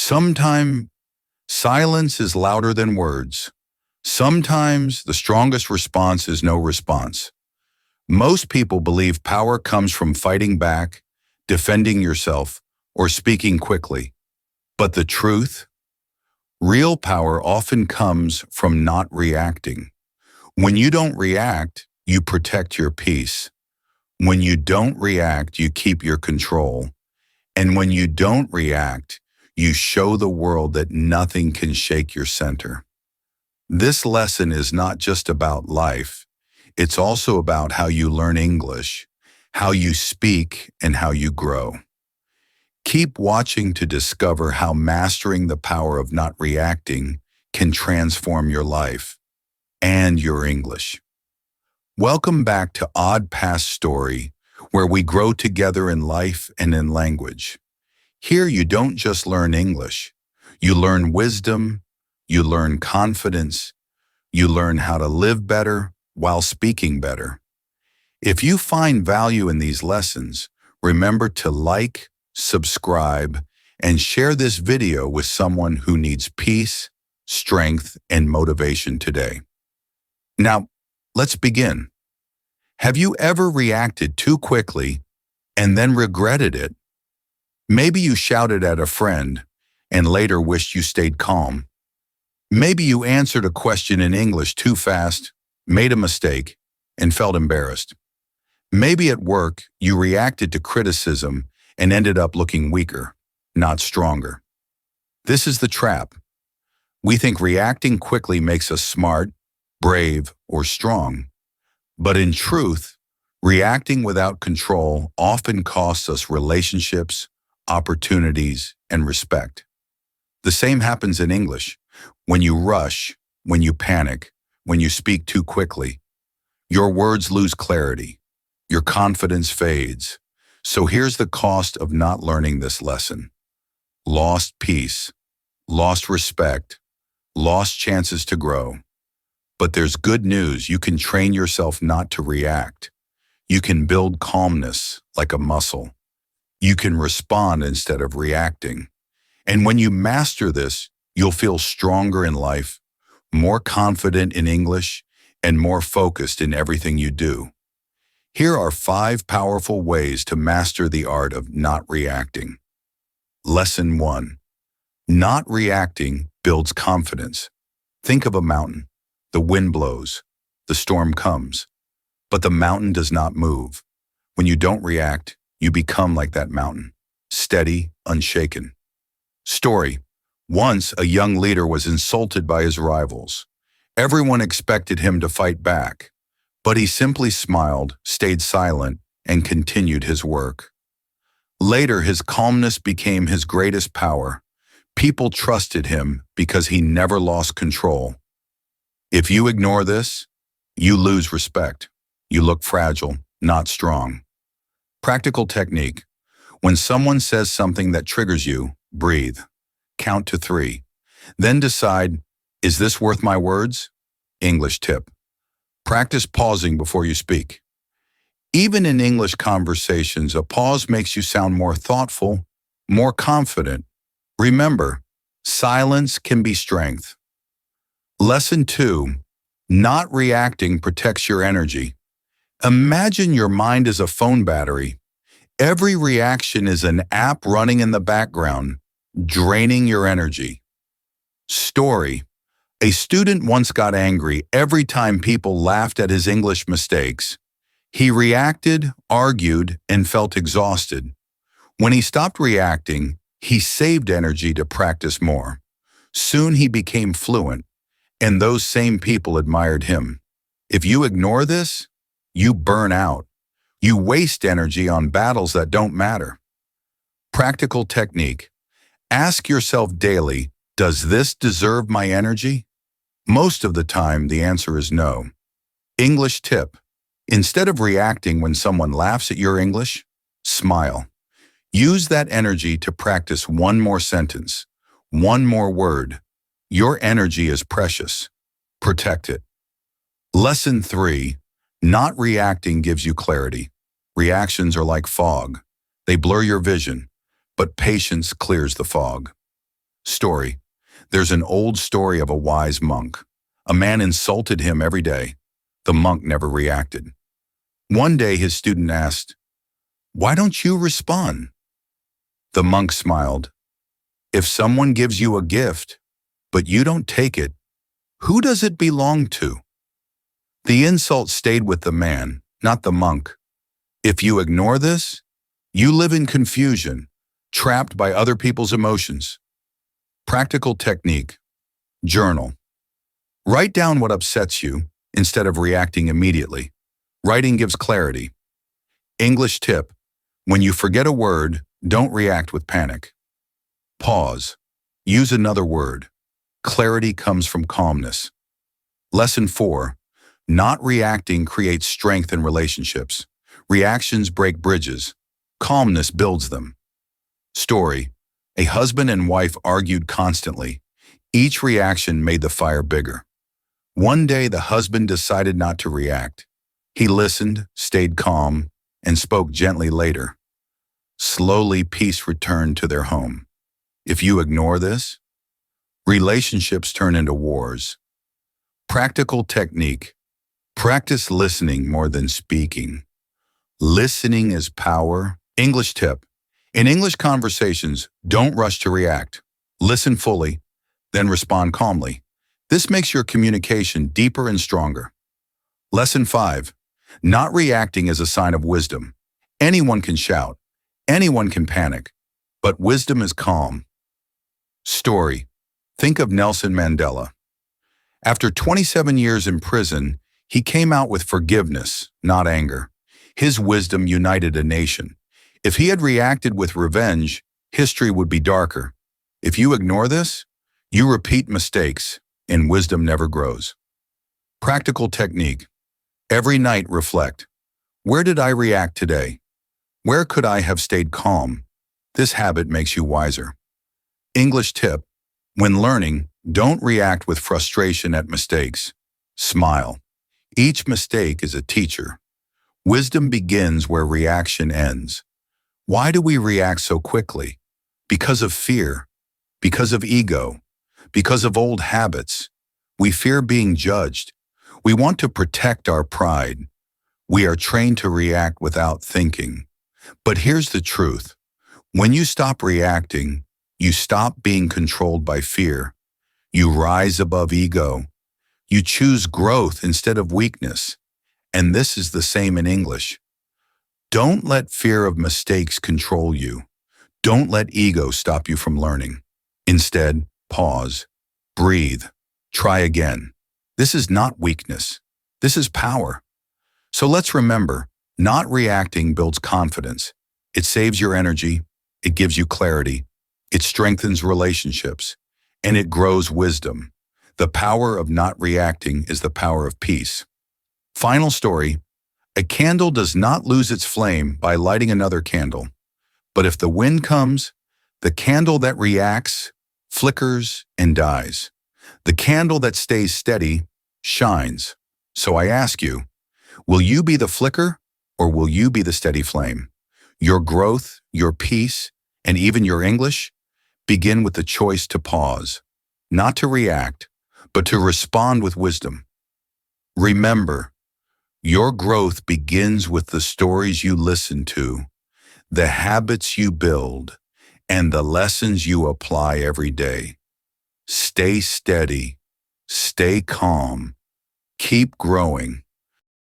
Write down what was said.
Sometimes silence is louder than words. Sometimes the strongest response is no response. Most people believe power comes from fighting back, defending yourself, or speaking quickly. But the truth? Real power often comes from not reacting. When you don't react, you protect your peace. When you don't react, you keep your control. And when you don't react, you show the world that nothing can shake your center. This lesson is not just about life. It's also about how you learn English, how you speak, and how you grow. Keep watching to discover how mastering the power of not reacting can transform your life and your English. Welcome back to Odd Past Story, where we grow together in life and in language. Here you don't just learn English. You learn wisdom, you learn confidence, you learn how to live better while speaking better. If you find value in these lessons, remember to like, subscribe, and share this video with someone who needs peace, strength, and motivation today. Now, let's begin. Have you ever reacted too quickly and then regretted it? Maybe you shouted at a friend and later wished you stayed calm. Maybe you answered a question in English too fast, made a mistake, and felt embarrassed. Maybe at work you reacted to criticism and ended up looking weaker, not stronger. This is the trap. We think reacting quickly makes us smart, brave, or strong. But in truth, reacting without control often costs us relationships, opportunities, and respect. The same happens in English. When you rush, when you panic, when you speak too quickly, your words lose clarity, your confidence fades. So here's the cost of not learning this lesson. Lost peace, lost respect, lost chances to grow. But there's good news. You can train yourself not to react. You can build calmness like a muscle. You can respond instead of reacting. And when you master this, you'll feel stronger in life, more confident in English, and more focused in everything you do. Here are 5 powerful ways to master the art of not reacting. Lesson 1. Not reacting builds confidence. Think of a mountain. The wind blows, the storm comes, but the mountain does not move. When you don't react, you become like that mountain, steady, unshaken. Story. Once a young leader was insulted by his rivals. Everyone expected him to fight back, but he simply smiled, stayed silent, and continued his work. Later, his calmness became his greatest power. People trusted him because he never lost control. If you ignore this, you lose respect. You look fragile, not strong. Practical technique. When someone says something that triggers you, breathe. Count to 3. Then decide, is this worth my words? English tip. Practice pausing before you speak. Even in English conversations, a pause makes you sound more thoughtful, more confident. Remember, silence can be strength. Lesson 2. Not reacting protects your energy. Imagine your mind is a phone battery. Every reaction is an app running in the background, draining your energy. Story. A student once got angry every time people laughed at his English mistakes. He reacted, argued, and felt exhausted. When he stopped reacting, he saved energy to practice more. Soon he became fluent, and those same people admired him. If you ignore this, you burn out. You waste energy on battles that don't matter. Practical technique. Ask yourself daily, does this deserve my energy? Most of the time, the answer is no. English tip. Instead of reacting when someone laughs at your English, smile. Use that energy to practice one more sentence, one more word. Your energy is precious. Protect it. Lesson 3. Not reacting gives you clarity. Reactions are like fog. They blur your vision, but patience clears the fog. Story. There's an old story of a wise monk. A man insulted him every day. The monk never reacted. One day his student asked, "Why don't you respond?" The monk smiled. "If someone gives you a gift, but you don't take it, who does it belong to?" The insult stayed with the man, not the monk. If you ignore this, you live in confusion, trapped by other people's emotions. Practical technique. Journal. Write down what upsets you instead of reacting immediately. Writing gives clarity. English tip. When you forget a word, don't react with panic. Pause. Use another word. Clarity comes from calmness. Lesson 4. Not reacting creates strength in relationships. Reactions break bridges. Calmness builds them. Story. A husband and wife argued constantly. Each reaction made the fire bigger. One day the husband decided not to react. He listened, stayed calm, and spoke gently later. Slowly, peace returned to their home. If you ignore this, relationships turn into wars. Practical technique. Practice listening more than speaking. Listening is power. English tip. In English conversations, don't rush to react. Listen fully, then respond calmly. This makes your communication deeper and stronger. Lesson 5. Not reacting is a sign of wisdom. Anyone can shout. Anyone can panic. But wisdom is calm. Story. Think of Nelson Mandela. After 27 years in prison, he came out with forgiveness, not anger. His wisdom united a nation. If he had reacted with revenge, history would be darker. If you ignore this, you repeat mistakes, and wisdom never grows. Practical technique. Every night reflect. Where did I react today? Where could I have stayed calm? This habit makes you wiser. English tip. When learning, don't react with frustration at mistakes. Smile. Each mistake is a teacher. Wisdom begins where reaction ends. Why do we react so quickly? Because of fear, because of ego, because of old habits. We fear being judged. We want to protect our pride. We are trained to react without thinking. But here's the truth. When you stop reacting, you stop being controlled by fear. You rise above ego. You choose growth instead of weakness. And this is the same in English. Don't let fear of mistakes control you. Don't let ego stop you from learning. Instead, pause, breathe, try again. This is not weakness. This is power. So let's remember, not reacting builds confidence. It saves your energy. It gives you clarity. It strengthens relationships. And it grows wisdom. The power of not reacting is the power of peace. Final story. A candle does not lose its flame by lighting another candle. But if the wind comes, the candle that reacts flickers and dies. The candle that stays steady shines. So I ask you, will you be the flicker or will you be the steady flame? Your growth, your peace, and even your English begin with the choice to pause, not to react, but to respond with wisdom. Remember, your growth begins with the stories you listen to, the habits you build, and the lessons you apply every day. Stay steady, stay calm, keep growing,